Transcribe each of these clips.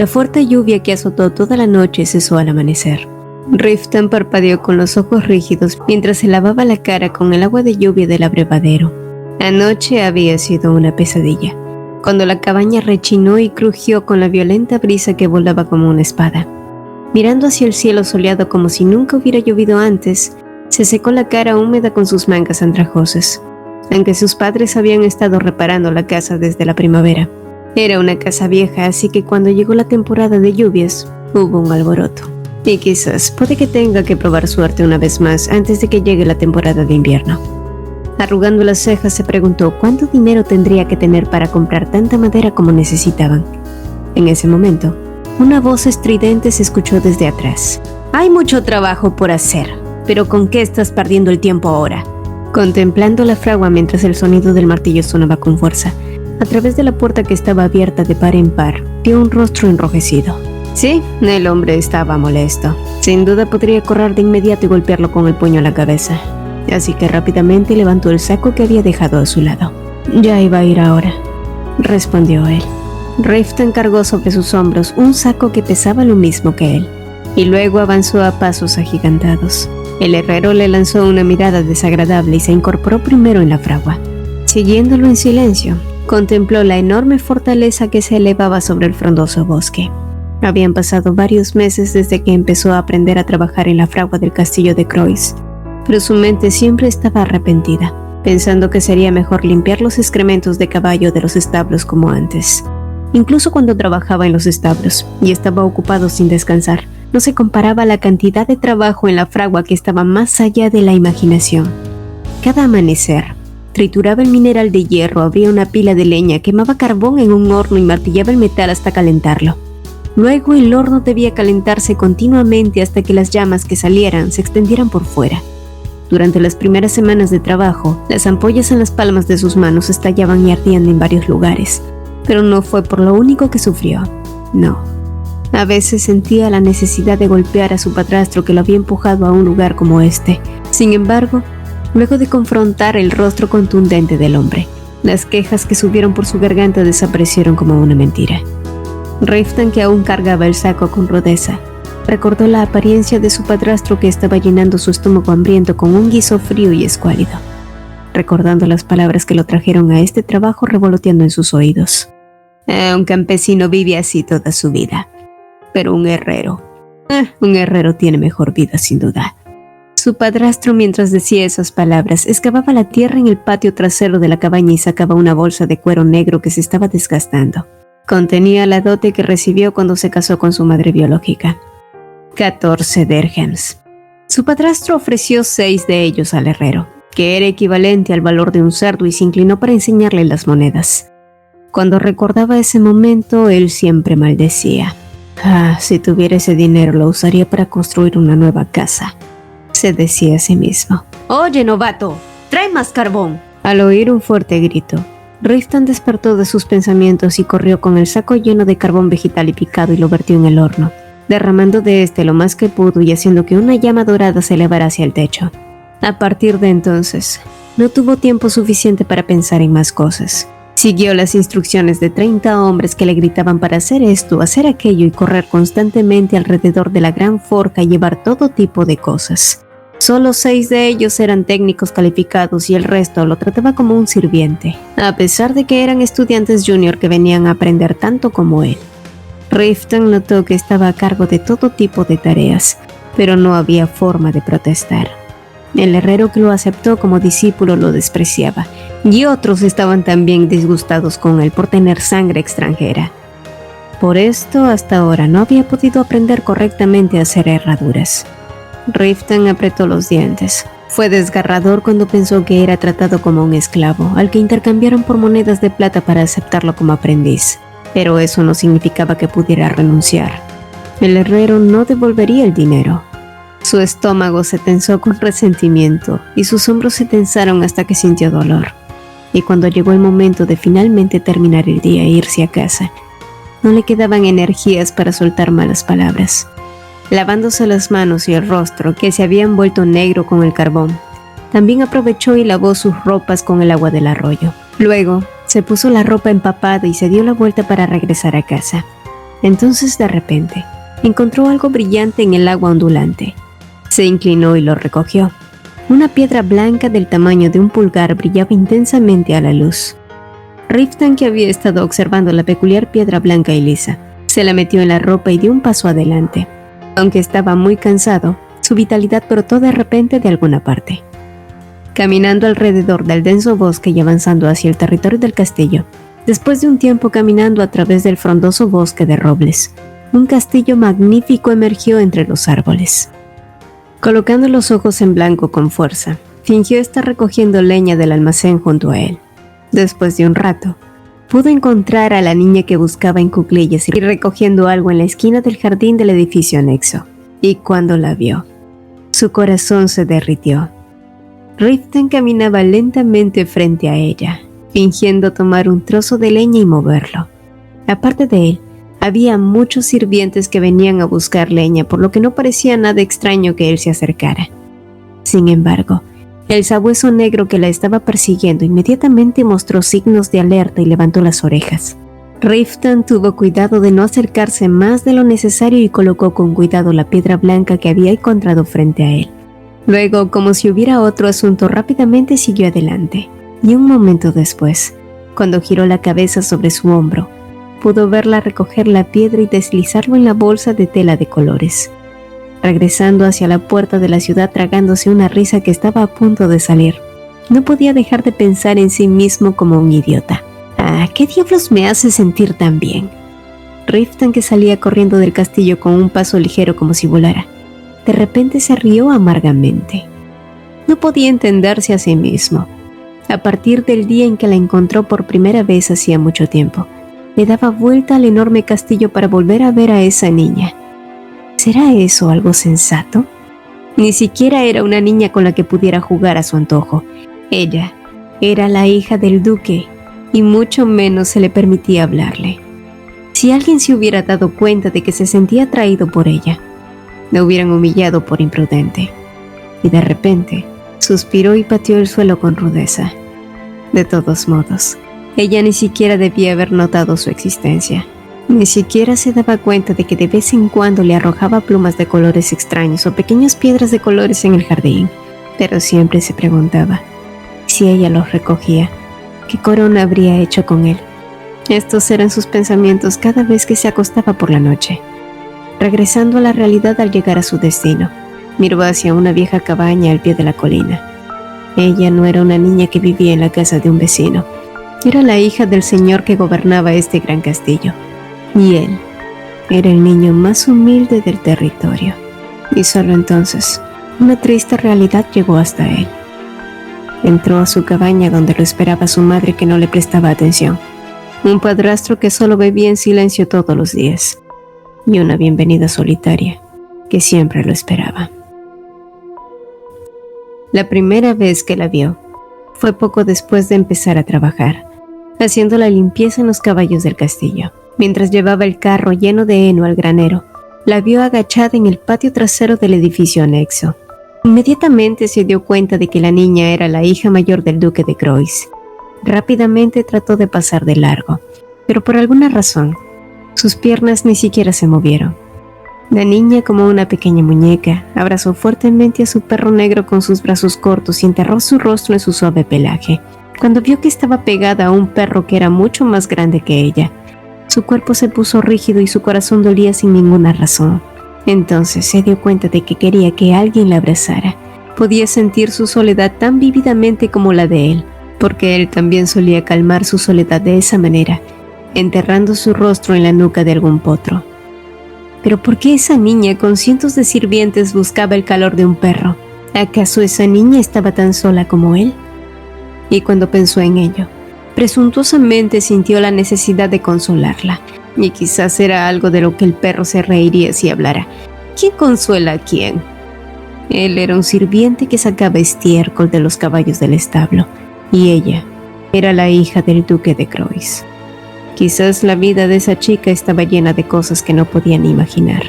La fuerte lluvia que azotó toda la noche cesó al amanecer. Riften parpadeó con los ojos rígidos mientras se lavaba la cara con el agua de lluvia del abrevadero. Anoche había sido una pesadilla, cuando la cabaña rechinó y crujió con la violenta brisa que volaba como una espada. Mirando hacia el cielo soleado como si nunca hubiera llovido antes, se secó la cara húmeda con sus mangas andrajosas. Aunque sus padres habían estado reparando la casa desde la primavera. Era una casa vieja, así que cuando llegó la temporada de lluvias, hubo un alboroto. Y quizás puede que tenga que probar suerte una vez más antes de que llegue la temporada de invierno. Arrugando las cejas se preguntó cuánto dinero tendría que tener para comprar tanta madera como necesitaban. En ese momento, una voz estridente se escuchó desde atrás. «Hay mucho trabajo por hacer, pero ¿con qué estás perdiendo el tiempo ahora?» Contemplando la fragua mientras el sonido del martillo sonaba con fuerza, a través de la puerta que estaba abierta de par en par, vio un rostro enrojecido. Sí, el hombre estaba molesto. Sin duda podría correr de inmediato y golpearlo con el puño a la cabeza. Así que rápidamente levantó el saco que había dejado a su lado. «Ya iba a ir ahora», respondió él. Riften cargó sobre sus hombros un saco que pesaba lo mismo que él, y luego avanzó a pasos agigantados. El herrero le lanzó una mirada desagradable y se incorporó primero en la fragua. Siguiéndolo en silencio, contempló la enorme fortaleza que se elevaba sobre el frondoso bosque. Habían pasado varios meses desde que empezó a aprender a trabajar en la fragua del castillo de Croix, pero su mente siempre estaba arrepentida, pensando que sería mejor limpiar los excrementos de caballo de los establos como antes. Incluso cuando trabajaba en los establos y estaba ocupado sin descansar, no se comparaba a la cantidad de trabajo en la fragua que estaba más allá de la imaginación. Cada amanecer, trituraba el mineral de hierro, abría una pila de leña, quemaba carbón en un horno y martillaba el metal hasta calentarlo. Luego el horno debía calentarse continuamente hasta que las llamas que salieran se extendieran por fuera. Durante las primeras semanas de trabajo, las ampollas en las palmas de sus manos estallaban y ardían en varios lugares, pero no fue por lo único que sufrió. No. A veces sentía la necesidad de golpear a su padrastro que lo había empujado a un lugar como este. Sin embargo, luego de confrontar el rostro contundente del hombre, las quejas que subieron por su garganta desaparecieron como una mentira. Riften, que aún cargaba el saco con rudeza, recordó la apariencia de su padrastro que estaba llenando su estómago hambriento con un guiso frío y escuálido, recordando las palabras que lo trajeron a este trabajo revoloteando en sus oídos. Un campesino vive así toda su vida, pero un herrero tiene mejor vida sin duda. Su padrastro, mientras decía esas palabras, excavaba la tierra en el patio trasero de la cabaña y sacaba una bolsa de cuero negro que se estaba desgastando. Contenía la dote que recibió cuando se casó con su madre biológica. 14 dirhams. Su padrastro ofreció 6 de ellos al herrero, que era equivalente al valor de un cerdo, y se inclinó para enseñarle las monedas. Cuando recordaba ese momento, él siempre maldecía. Si tuviera ese dinero lo usaría para construir una nueva casa, se decía a sí mismo. «Oye, novato, trae más carbón». Al oír un fuerte grito, Riften despertó de sus pensamientos y corrió con el saco lleno de carbón vegetal y picado y lo vertió en el horno, derramando de este lo más que pudo y haciendo que una llama dorada se elevara hacia el techo. A partir de entonces, no tuvo tiempo suficiente para pensar en más cosas. Siguió las instrucciones de 30 hombres que le gritaban para hacer esto, hacer aquello y correr constantemente alrededor de la gran forja y llevar todo tipo de cosas. Solo 6 de ellos eran técnicos calificados y el resto lo trataba como un sirviente, a pesar de que eran estudiantes junior que venían a aprender tanto como él. Riften notó que estaba a cargo de todo tipo de tareas, pero no había forma de protestar. El herrero que lo aceptó como discípulo lo despreciaba, y otros estaban también disgustados con él por tener sangre extranjera. Por esto, hasta ahora no había podido aprender correctamente a hacer herraduras. Riften apretó los dientes. Fue desgarrador cuando pensó que era tratado como un esclavo, al que intercambiaron por monedas de plata para aceptarlo como aprendiz. Pero eso no significaba que pudiera renunciar. El herrero no devolvería el dinero. Su estómago se tensó con resentimiento y sus hombros se tensaron hasta que sintió dolor. Y cuando llegó el momento de finalmente terminar el día e irse a casa, no le quedaban energías para soltar malas palabras. Lavándose las manos y el rostro, que se habían vuelto negro con el carbón, también aprovechó y lavó sus ropas con el agua del arroyo. Luego, se puso la ropa empapada y se dio la vuelta para regresar a casa. Entonces, de repente, encontró algo brillante en el agua ondulante. Se inclinó y lo recogió. Una piedra blanca del tamaño de un pulgar brillaba intensamente a la luz. Riften, que había estado observando la peculiar piedra blanca y lisa, se la metió en la ropa y dio un paso adelante. Aunque estaba muy cansado, su vitalidad brotó de repente de alguna parte. Caminando alrededor del denso bosque y avanzando hacia el territorio del castillo, después de un tiempo caminando a través del frondoso bosque de robles, un castillo magnífico emergió entre los árboles. Colocando los ojos en blanco con fuerza, fingió estar recogiendo leña del almacén junto a él. Después de un rato, pudo encontrar a la niña que buscaba en cuclillas y recogiendo algo en la esquina del jardín del edificio anexo. Y cuando la vio, su corazón se derritió. Riften caminaba lentamente frente a ella, fingiendo tomar un trozo de leña y moverlo. Aparte de él, había muchos sirvientes que venían a buscar leña, por lo que no parecía nada extraño que él se acercara. Sin embargo, el sabueso negro que la estaba persiguiendo inmediatamente mostró signos de alerta y levantó las orejas. Riften tuvo cuidado de no acercarse más de lo necesario y colocó con cuidado la piedra blanca que había encontrado frente a él. Luego, como si hubiera otro asunto, rápidamente siguió adelante. Y un momento después, cuando giró la cabeza sobre su hombro, pudo verla recoger la piedra y deslizarlo en la bolsa de tela de colores. Regresando hacia la puerta de la ciudad tragándose una risa que estaba a punto de salir, no podía dejar de pensar en sí mismo como un idiota. ¿Qué diablos me hace sentir tan bien? Riften, que salía corriendo del castillo con un paso ligero como si volara, de repente se rió amargamente. No podía entenderse a sí mismo. A partir del día en que la encontró por primera vez hacía mucho tiempo, le daba vuelta al enorme castillo para volver a ver a esa niña. ¿Será eso algo sensato? Ni siquiera era una niña con la que pudiera jugar a su antojo. Ella era la hija del duque, y mucho menos se le permitía hablarle. Si alguien se hubiera dado cuenta de que se sentía atraído por ella, la hubieran humillado por imprudente. Y de repente, suspiró y pateó el suelo con rudeza. De todos modos, ella ni siquiera debía haber notado su existencia. Ni siquiera se daba cuenta de que de vez en cuando le arrojaba plumas de colores extraños o pequeñas piedras de colores en el jardín. Pero siempre se preguntaba, si ella los recogía, ¿qué corona habría hecho con él? Estos eran sus pensamientos cada vez que se acostaba por la noche. Regresando a la realidad al llegar a su destino, miró hacia una vieja cabaña al pie de la colina. Ella no era una niña que vivía en la casa de un vecino. Era la hija del señor que gobernaba este gran castillo. Y él era el niño más humilde del territorio. Y solo entonces, una triste realidad llegó hasta él. Entró a su cabaña donde lo esperaba su madre, que no le prestaba atención, un padrastro que solo bebía en silencio todos los días, y una bienvenida solitaria que siempre lo esperaba. La primera vez que la vio fue poco después de empezar a trabajar, haciendo la limpieza en los caballos del castillo. Mientras llevaba el carro lleno de heno al granero, la vio agachada en el patio trasero del edificio anexo. Inmediatamente se dio cuenta de que la niña era la hija mayor del duque de Croix. Rápidamente trató de pasar de largo, pero por alguna razón, sus piernas ni siquiera se movieron. La niña, como una pequeña muñeca, abrazó fuertemente a su perro negro con sus brazos cortos y enterró su rostro en su suave pelaje. Cuando vio que estaba pegada a un perro que era mucho más grande que ella, su cuerpo se puso rígido y su corazón dolía sin ninguna razón. Entonces se dio cuenta de que quería que alguien la abrazara. Podía sentir su soledad tan vívidamente como la de él, porque él también solía calmar su soledad de esa manera, enterrando su rostro en la nuca de algún potro. Pero ¿por qué esa niña con cientos de sirvientes buscaba el calor de un perro? ¿Acaso esa niña estaba tan sola como él? Y cuando pensó en ello, presuntuosamente sintió la necesidad de consolarla, y quizás era algo de lo que el perro se reiría si hablara. ¿Quién consuela a quién? Él era un sirviente que sacaba estiércol de los caballos del establo, y ella era la hija del duque de Croix. Quizás la vida de esa chica estaba llena de cosas que no podían imaginar.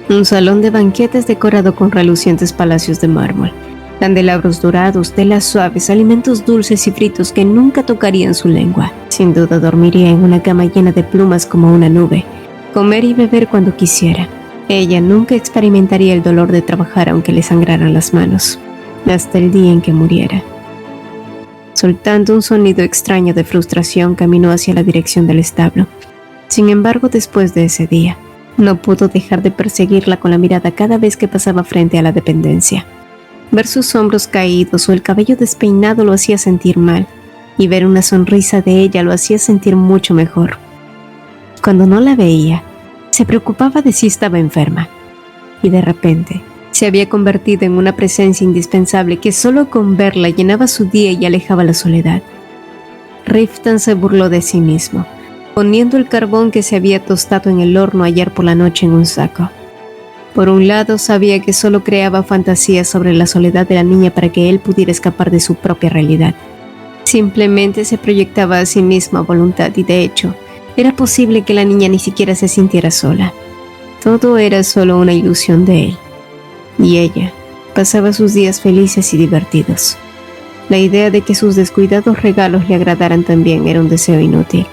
Un salón de banquetes decorado con relucientes palacios de mármol, candelabros dorados, telas suaves, alimentos dulces y fritos que nunca tocarían su lengua. Sin duda dormiría en una cama llena de plumas como una nube, comer y beber cuando quisiera. Ella nunca experimentaría el dolor de trabajar aunque le sangraran las manos, hasta el día en que muriera. Soltando un sonido extraño de frustración, caminó hacia la dirección del establo. Sin embargo, después de ese día, no pudo dejar de perseguirla con la mirada cada vez que pasaba frente a la dependencia. Ver sus hombros caídos o el cabello despeinado lo hacía sentir mal, y ver una sonrisa de ella lo hacía sentir mucho mejor. Cuando no la veía, se preocupaba de si estaba enferma, y de repente se había convertido en una presencia indispensable que solo con verla llenaba su día y alejaba la soledad. Riften se burló de sí mismo, poniendo el carbón que se había tostado en el horno ayer por la noche en un saco. Por un lado, sabía que solo creaba fantasías sobre la soledad de la niña para que él pudiera escapar de su propia realidad. Simplemente se proyectaba a sí mismo a voluntad y, de hecho, era posible que la niña ni siquiera se sintiera sola. Todo era solo una ilusión de él. Y ella pasaba sus días felices y divertidos. La idea de que sus descuidados regalos le agradaran también era un deseo inútil.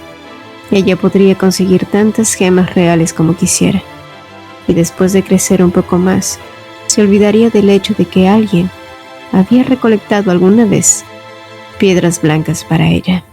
Ella podría conseguir tantas gemas reales como quisiera. Y después de crecer un poco más, se olvidaría del hecho de que alguien había recolectado alguna vez piedras blancas para ella.